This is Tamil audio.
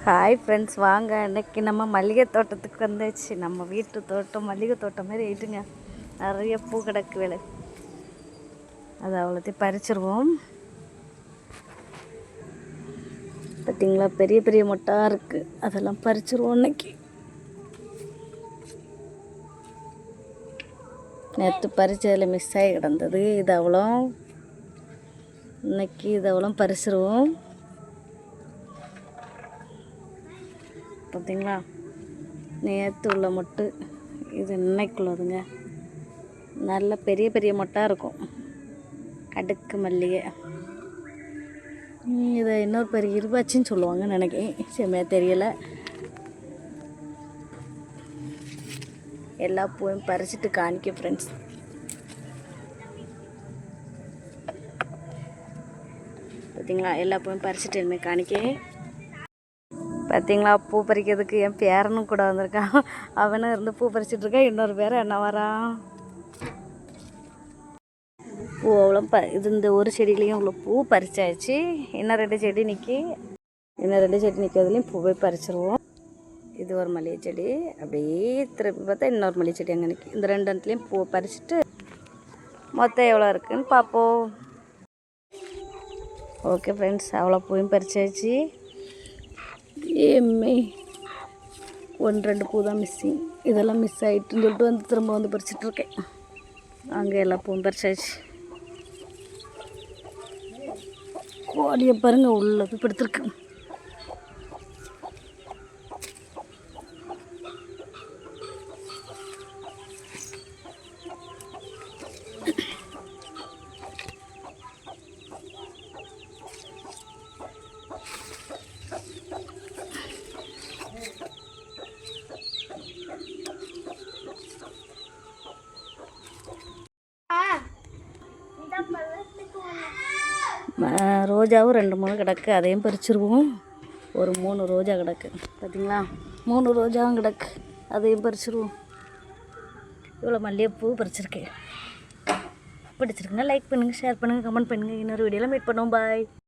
ஹாய் ஃப்ரெண்ட்ஸ், வாங்க இன்றைக்கி நம்ம மல்லிகை தோட்டத்துக்கு வந்துச்சு. நம்ம வீட்டு தோட்டம் மல்லிகை தோட்டம் மாதிரி ஆயிட்டுங்க. நிறைய பூ கிடக்கு வேலை. அது அவ்வளோத்தையும் பறிச்சிருவோம். பார்த்திங்களா, பெரிய பெரிய மொட்டாக இருக்குது. அதெல்லாம் பறிச்சிருவோம் இன்னைக்கு. நேற்று பறிச்சதில் மிஸ் ஆகி கிடந்தது. இது அவ்வளோ இன்னைக்கு இது அவ்வளோ பறிச்சிருவோம். பார்த்திங்களா, நேற்று உள்ள மொட்டு இது இன்னைக்குள்ளதுங்க. நல்ல பெரிய பெரிய மொட்டாக இருக்கும். அடுக்கு மல்லிகை. இதை இன்னொரு பேர் இருபாச்சின்னு சொல்லுவாங்கன்னு நினைக்கிறேன், செம்மையாக தெரியலை. எல்லா பூவும் பறிச்சிட்டு காணிக்க ஃப்ரெண்ட்ஸ். பார்த்திங்களா, எல்லா பூவும் பறிச்சிட்டு இனிமேல் காணிக்க. பார்த்திங்களா, பூ பறிக்கிறதுக்கு என் பேரனும் கூட வந்திருக்கான். அவனும் இருந்து பூ பறிச்சிட்ருக்கான். இன்னொரு பேரை என்ன வரான். பூ அவ்வளோ இது இந்த ஒரு செடியிலையும் இவ்வளோ பூ பறிச்சாச்சு. இன்னும் 2 செடி நிற்கி. இன்னும் 2 செடி நிற்கிறதுலையும் பூவை பறிச்சிருவோம். இது ஒரு மல்லிகை செடி. அப்படியே திருப்பி பார்த்தா இன்னொரு மல்லிகை செடி அங்கே நிற்கி. இந்த 2 இடத்துலையும் பூவை பறிச்சுட்டு மொத்தம் எவ்வளோ இருக்குதுன்னு பார்ப்போம். ஓகே ஃப்ரெண்ட்ஸ், அவ்வளோ பூவையும் பறிச்சாச்சு. ஏமே 1-2 பூ தான் மிஸ்ஸிங். இதெல்லாம் மிஸ் ஆகிட்டுன்னு சொல்லிட்டு வந்து திரும்ப வந்து பறிச்சிட்ருக்கேன். அங்கே எல்லா பூவும் பறிச்சாச்சு. கோழியை பாருங்கள், உள்ளது படுத்துருக்கு. ரோஜாவும் 2-3 கிடக்கு. அதையும் பறிச்சிருவோம். ஒரு 3 ரோஜா கிடக்கு. பார்த்திங்களா, 3 ரோஜாவும் கிடக்கு. அதையும் பறிச்சிருவோம். இவ்வளோ மல்லிகைப்பூ பறிச்சிருக்கேன். பிடிச்சிருக்குங்க லைக் பண்ணுங்கள், ஷேர் பண்ணுங்கள், கமெண்ட் பண்ணுங்கள். இன்னொரு வீடியோவில் மீட் பண்ணுவோம். பாய்.